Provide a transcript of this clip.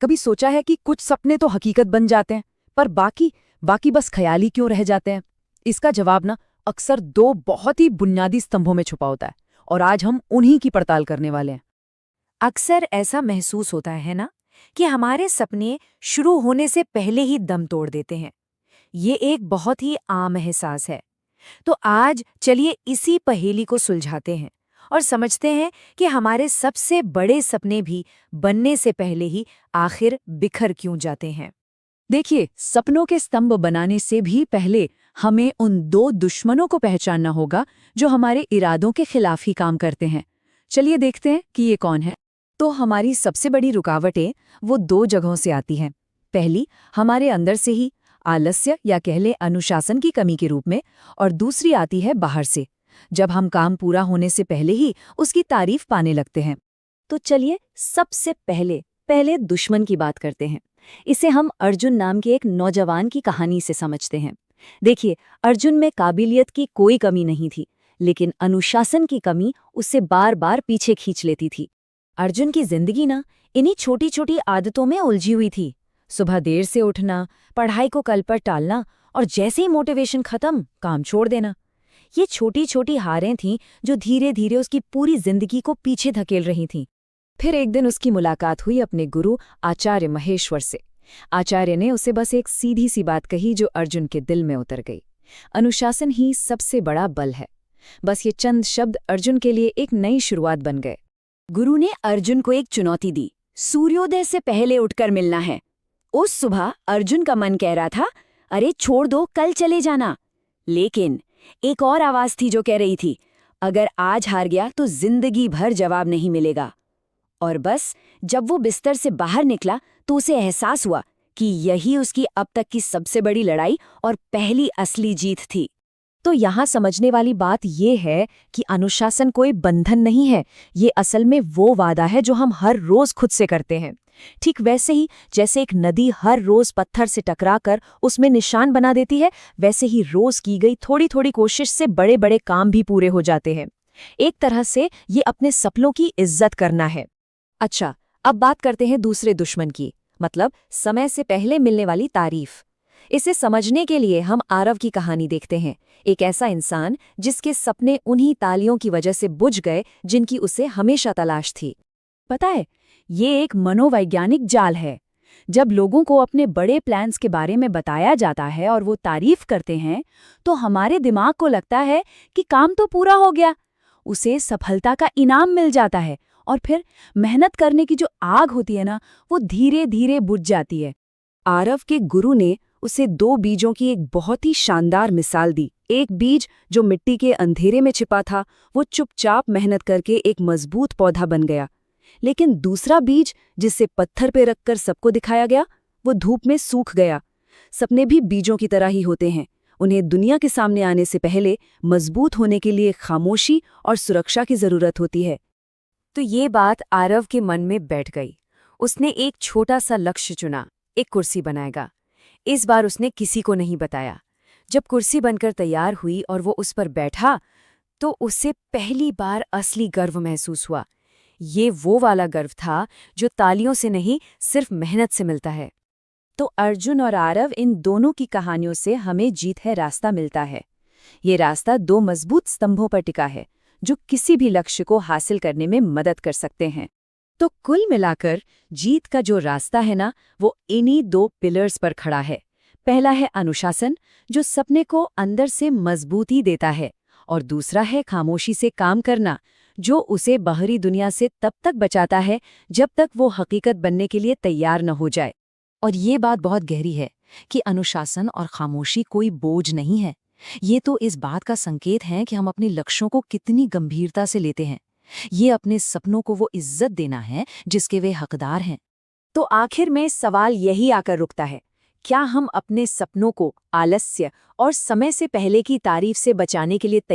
कभी सोचा है कि कुछ सपने तो हकीकत बन जाते हैं, पर बाकी बाकी बस ख्याली क्यों रह जाते हैं? इसका जवाब ना अक्सर दो बहुत ही बुनियादी स्तंभों में छुपा होता है, और आज हम उन्हीं की पड़ताल करने वाले हैं। अक्सर ऐसा महसूस होता है ना कि हमारे सपने शुरू होने से पहले ही दम तोड़ देते हैं। ये एक बहुत ही आम एहसास है। तो आज चलिए इसी पहेली को सुलझाते हैं और समझते हैं कि हमारे सबसे बड़े सपने भी बनने से पहले ही आखिर बिखर क्यों जाते हैं। देखिए, सपनों के स्तंभ बनाने से भी पहले हमें उन दो दुश्मनों को पहचानना होगा जो हमारे इरादों के खिलाफ ही काम करते हैं। चलिए देखते हैं कि ये कौन है। तो हमारी सबसे बड़ी रुकावटें वो दो जगहों से आती हैं। पहली हमारे अंदर से ही, आलस्य या कह लें अनुशासन की कमी के रूप में, और दूसरी आती है बाहर से, जब हम काम पूरा होने से पहले ही उसकी तारीफ पाने लगते हैं। तो चलिए सबसे पहले दुश्मन की बात करते हैं। इसे हम अर्जुन नाम के एक नौजवान की कहानी से समझते हैं। देखिए, अर्जुन में काबिलियत की कोई कमी नहीं थी, लेकिन अनुशासन की कमी उसे बार बार पीछे खींच लेती थी। अर्जुन की जिंदगी ना इन्हीं छोटी छोटी आदतों में उलझी हुई थी। सुबह देर से उठना, पढ़ाई को कल पर टालना, और जैसे ही मोटिवेशन खत्म, काम छोड़ देना। ये छोटी छोटी हारें थीं जो धीरे धीरे उसकी पूरी जिंदगी को पीछे धकेल रही थीं। फिर एक दिन उसकी मुलाकात हुई अपने गुरु आचार्य महेश्वर से। आचार्य ने उसे बस एक सीधी सी बात कही जो अर्जुन के दिल में उतर गई। अनुशासन ही सबसे बड़ा बल है। बस ये चंद शब्द अर्जुन के लिए एक नई शुरुआत बन गए। गुरु ने अर्जुन को एक चुनौती दी, सूर्योदय से पहले उठकर मिलना है। उस सुबह अर्जुन का मन कह रहा था, अरे छोड़ दो, कल चले जाना। लेकिन एक और आवाज थी जो कह रही थी, अगर आज हार गया तो जिंदगी भर जवाब नहीं मिलेगा। और बस जब वो बिस्तर से बाहर निकला तो उसे एहसास हुआ कि यही उसकी अब तक की सबसे बड़ी लड़ाई और पहली असली जीत थी। तो यहाँ समझने वाली बात ये है कि अनुशासन कोई बंधन नहीं है, ये असल में वो वादा है जो हम हर रोज खुद से करते हैं। ठीक वैसे ही जैसे एक नदी हर रोज पत्थर से टकराकर उसमें निशान बना देती है, वैसे ही रोज की गई थोड़ी थोड़ी कोशिश से बड़े बड़े काम भी पूरे हो जाते हैं। एक तरह से ये अपने सपनों की इज्जत करना है। अच्छा, अब बात करते हैं दूसरे दुश्मन की, मतलब समय से पहले मिलने वाली तारीफ। इसे समझने के लिए हम आरव की कहानी देखते हैं। एक ऐसा इंसान जिसके सपने उन्हीं तालियों की वजह से बुझ गए जिनकी उसे हमेशा तलाश थी। पता है, ये एक मनोवैज्ञानिक जाल है। जब लोगों को अपने बड़े प्लान्स के बारे में बताया जाता है और वो तारीफ करते हैं, तो हमारे दिमाग को लगता है कि काम तो पूरा हो गया, उसे सफलता का इनाम मिल जाता है, और फिर मेहनत करने की जो आग होती है ना, वो धीरे धीरे बुझ जाती है। आरव के गुरु ने उसे दो बीजों की एक बहुत ही शानदार मिसाल दी। एक बीज जो मिट्टी के अंधेरे में छिपा था, वो चुपचाप मेहनत करके एक मजबूत पौधा बन गया। लेकिन दूसरा बीज जिसे पत्थर पे रखकर सबको दिखाया गया, वो धूप में सूख गया। सपने भी बीजों की तरह ही होते हैं। उन्हें दुनिया के सामने आने से पहले मजबूत होने के लिए खामोशी और सुरक्षा की जरूरत होती है। तो ये बात आरव के मन में बैठ गई। उसने एक छोटा सा लक्ष्य चुना, एक कुर्सी बनाएगा। इस बार उसने किसी को नहीं बताया। जब कुर्सी बनकर तैयार हुई और वो उस पर बैठा, तो उसे पहली बार असली गर्व महसूस हुआ। ये वो वाला गर्व था जो तालियों से नहीं, सिर्फ मेहनत से मिलता है। तो अर्जुन और आरव, इन दोनों की कहानियों से हमें जीत है रास्ता मिलता है। ये रास्ता दो मजबूत स्तंभों पर टिका है जो किसी भी लक्ष्य को हासिल करने में मदद कर सकते हैं। तो कुल मिलाकर जीत का जो रास्ता है ना, वो इन्हीं दो पिलर्स पर खड़ा है। पहला है अनुशासन, जो सपने को अंदर से मजबूती देता है, और दूसरा है खामोशी से काम करना, जो उसे बाहरी दुनिया से तब तक बचाता है जब तक वो हकीकत बनने के लिए तैयार न हो जाए। और ये बात बहुत गहरी है कि अनुशासन और खामोशी कोई बोझ नहीं है। ये तो इस बात का संकेत है कि हम अपने लक्ष्यों को कितनी गंभीरता से लेते हैं। ये अपने सपनों को वो इज्जत देना है जिसके वे हकदार हैं। तो आखिर में सवाल यही आकर रुकता है, क्या हम अपने सपनों को आलस्य और समय से पहले की तारीफ से बचाने के लिए